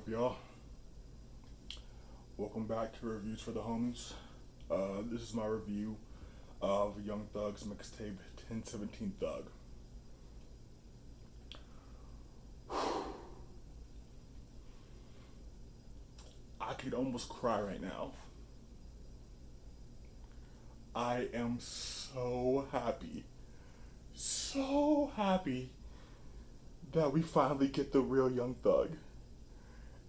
up, y'all? Welcome back to Reviews for the Homies. This is my review of Young Thug's mixtape 1017 Thug. I could almost cry right now. I am so happy that we finally get the real Young Thug.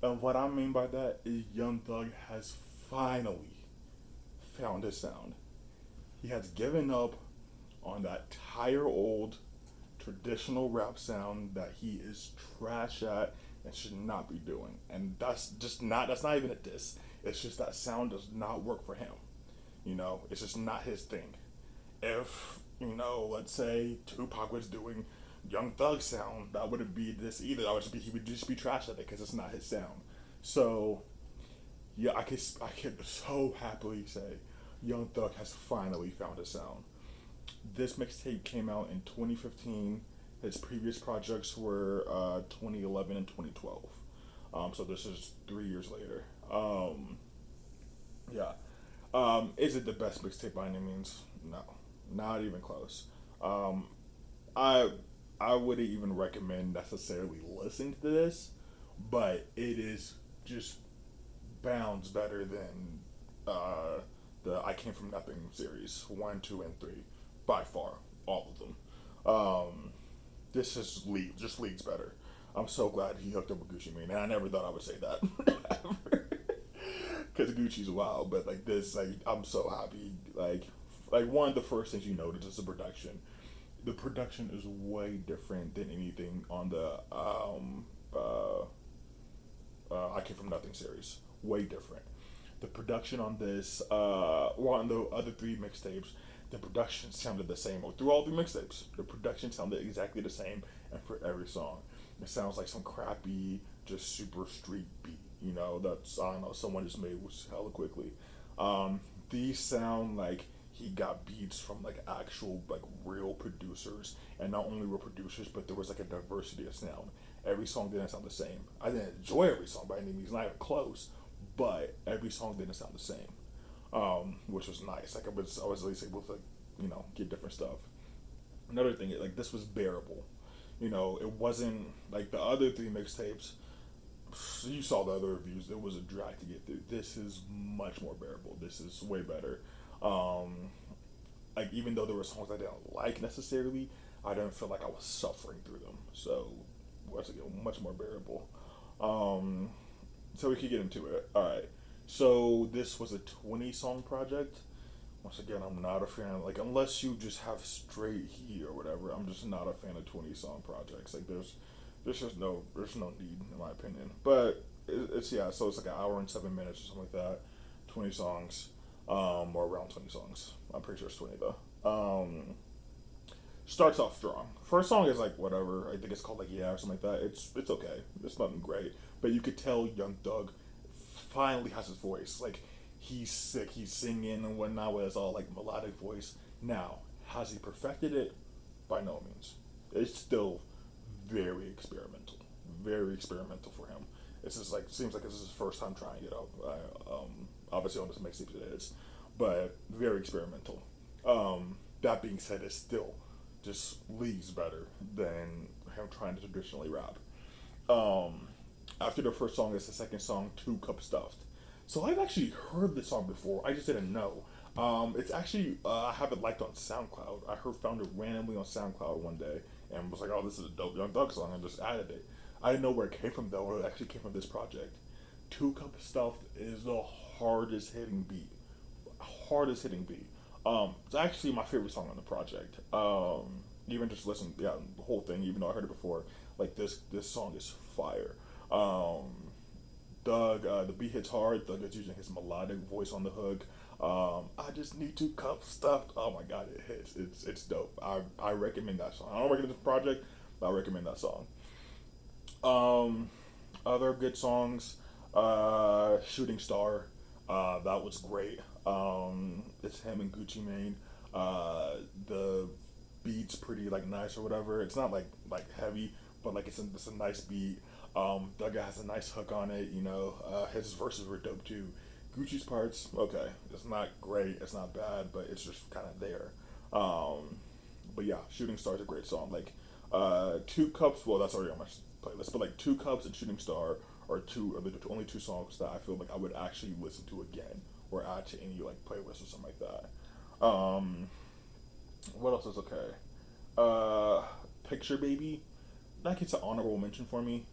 And what I mean by that is Young Thug has finally found his sound. He has given up on that tired old traditional rap sound that he is trash at and should not be doing. And that's not even a diss. It's just that sound does not work for him. It's just not his thing. If, let's say Tupac was doing Young Thug sound, that wouldn't be this either. He would just be trash at it because it's not his sound. So yeah, I could so happily say Young Thug has finally found his sound. This mixtape came out in 2015. His previous projects were 2011 and 2012. So this is 3 years later. Yeah. Is it the best mixtape by any means? No, not even close. Um, I I wouldn't even recommend necessarily listening to this, but it is just bounds better than uh, the I Came From Nothing series, 1, 2, and 3, by far, all of them. This is just leagues better. I'm so glad he hooked up with Gucci Mane, and I never thought I would say that because Gucci's wild, but like this, like I'm so happy. Like one of the first things you notice is the production. The production is way different than anything on the I Came From Nothing series. Way different. The production on this, or on the other three mixtapes, the production sounded the same. Or through all three mixtapes, the production sounded exactly the same, and for every song, it sounds like some crappy, just super street beat. That's I don't know, someone just made was hella quickly. These sound like he got beats from like actual like real producers, and not only real producers, but there was like a diversity of sound. Every song didn't sound the same. I didn't enjoy every song by any means, not even close, but every song didn't sound the same, which was nice. Like I was at least able to get different stuff. Another thing, like this was bearable. It wasn't like the other three mixtapes. You saw the other reviews. It was a drag to get through. This is much more bearable. This is way better. Um, like even though there were songs I didn't like necessarily, I didn't feel like I was suffering through them. So once again, much more bearable. Um, so we could get into it. All right. So this was a 20 song project. Once again, I'm not a fan. Like unless you just have straight heat or whatever, I'm just not a fan of 20 song projects. Like there's no need in my opinion. But it's yeah. So it's like an hour and 7 minutes or something like that. 20 songs, or around 20 songs. I'm pretty sure it's 20 though. Starts off strong. First song is like whatever. I think it's called like Yeah or something like that. It's okay. It's nothing great, but you could tell Young Thug finally has his voice. Like he's sick. He's singing and whatnot with his all like melodic voice. Now has he perfected it? By no means. It's still very experimental. Very experimental for him. It's just like seems like this is his first time trying it out. Obviously on this mixtape it is, but very experimental. That being said, it's still just leagues better than him trying to traditionally rap. Um, After the first song is the second song, Two Cup Stuffed. So I've actually heard this song before. I just didn't know. It's actually I have it liked on SoundCloud. I heard found it randomly on SoundCloud one day and was like, "Oh, this is a dope Young Thug song," and just added it. I didn't know where it came from though. Or it actually came from this project. Two Cup Stuffed is the hardest hitting beat. Hardest hitting beat. It's actually my favorite song on the project. Even just listen, yeah, the whole thing. Even though I heard it before, like this song is fire. Um, Doug, the beat hits hard. Doug is using his melodic voice on the hook. I just need two cups stuffed. Oh my god, it hits. It's dope. I recommend that song. I don't recommend this project, but I recommend that song. Um, Other good songs, Shooting Star, that was great. It's him and Gucci Mane. The beat's pretty like nice or whatever. It's not like heavy, but like it's a nice beat. Doug has a nice hook on it. His verses were dope too. Gucci's parts, okay, it's not great, it's not bad, but it's just kind of there. Um, but yeah, Shooting Star is a great song. Like, Two Cups. Well, that's already on my playlist, but like Two Cups and Shooting Star are the only two songs that I feel like I would actually listen to again or add to any like playlist or something like that. What else is okay? Uh, Picture Baby. That gets an honorable mention for me.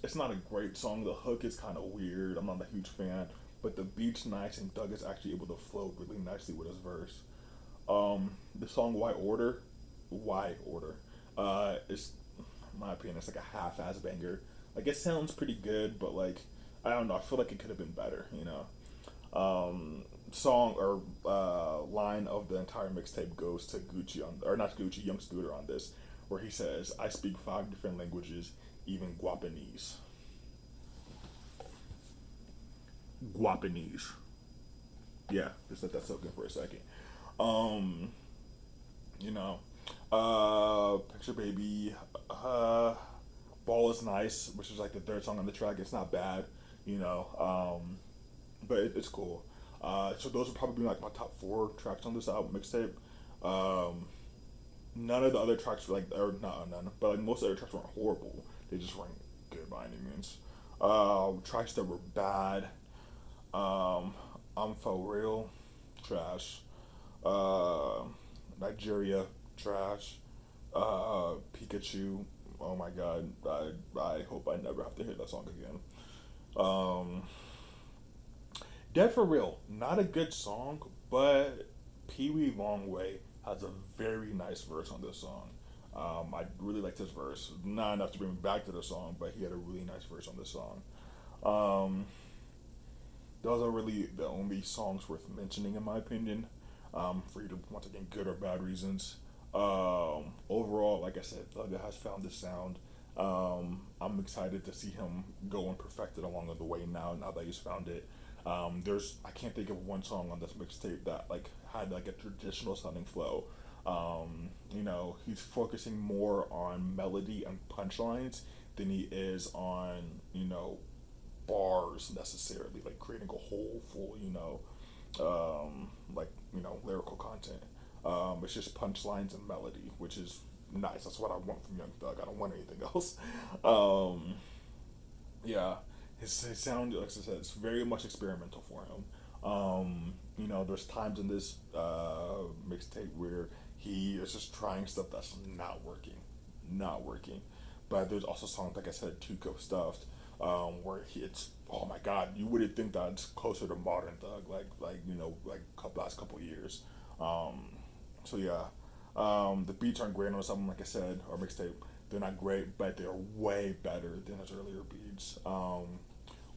It's not a great song. The hook is kind of weird. I'm not a huge fan, but the beat's nice, and Doug is actually able to flow really nicely with his verse. The song "Why Order," "Why Order," is, in my opinion, it's like a half-ass banger. Like it sounds pretty good, but like I don't know. I feel like it could have been better. Song or line of the entire mixtape goes to Gucci on, or not Gucci, Young Scooter on this, where he says, "I speak 5 different languages, even Guapanese." Guapanese. Yeah, just let that soak in for a second. Um, you know, Picture Baby, uh, Ball is nice, which is like the third song on the track. It's not bad, you know, but it's cool. So those would probably be like my top four tracks on this album mixtape. Um, None of the other tracks were like, or not none, but like most of the other tracks weren't horrible. They just weren't good by any means. Tracks that were bad. Um, I'm for real, trash. Uh, Nigeria, trash. Pikachu, oh my god, I hope I never have to hear that song again. Um, Dead for Real, not a good song, but Pee Wee Longway has a very nice verse on this song. I really liked his verse. Not enough to bring me back to the song, but he had a really nice verse on this song. Um, those are really the only songs worth mentioning, in my opinion, for you to, once again, good or bad reasons. Overall, like I said, Thugger has found the sound. I'm excited to see him go and perfect it along the way now that he's found it. I can't think of one song on this mixtape that like had like a traditional sounding flow. He's focusing more on melody and punchlines than he is on, bars necessarily, like creating a whole full, lyrical content. It's just punchlines and melody, which is nice. That's what I want from Young Thug. I don't want anything else. Um, yeah, his sound, like I said, it's very much experimental for him. There's times in this mixtape where he is just trying stuff that's not working. But there's also songs like I said, Tuco stuffed, where it's, oh my god, you wouldn't think that it's closer to modern Thug, last couple years. Um, so yeah, the beats aren't great on something like I said or mixtape. They're not great, but they're way better than his earlier beats.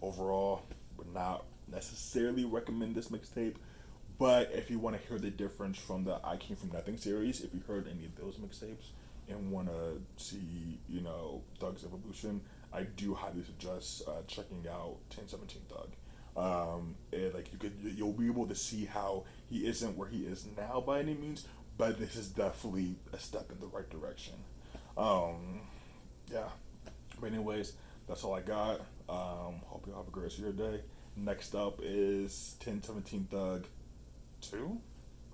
Overall, would not necessarily recommend this mixtape, but if you want to hear the difference from the I Came From Nothing series, if you heard any of those mixtapes and want to see, Thug's evolution, I do highly suggest checking out 1017 Thug. You'll be able to see how he isn't where he is now by any means, but this is definitely a step in the right direction. Um, yeah. But anyways, that's all I got. Hope you have a great rest of your day. Next up is 1017 Thug 2.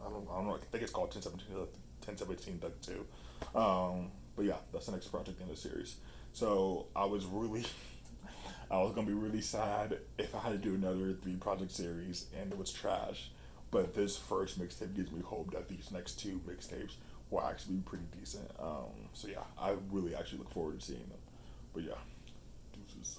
I don't know. I think it's called 1017 Thug 2. But yeah, that's the next project in the series. So I was gonna be really sad if I had to do another 3 project series and it was trash. But this first mixtape gives me hope that these next 2 mixtapes will actually be pretty decent. So yeah, I really actually look forward to seeing them. But yeah, deuces.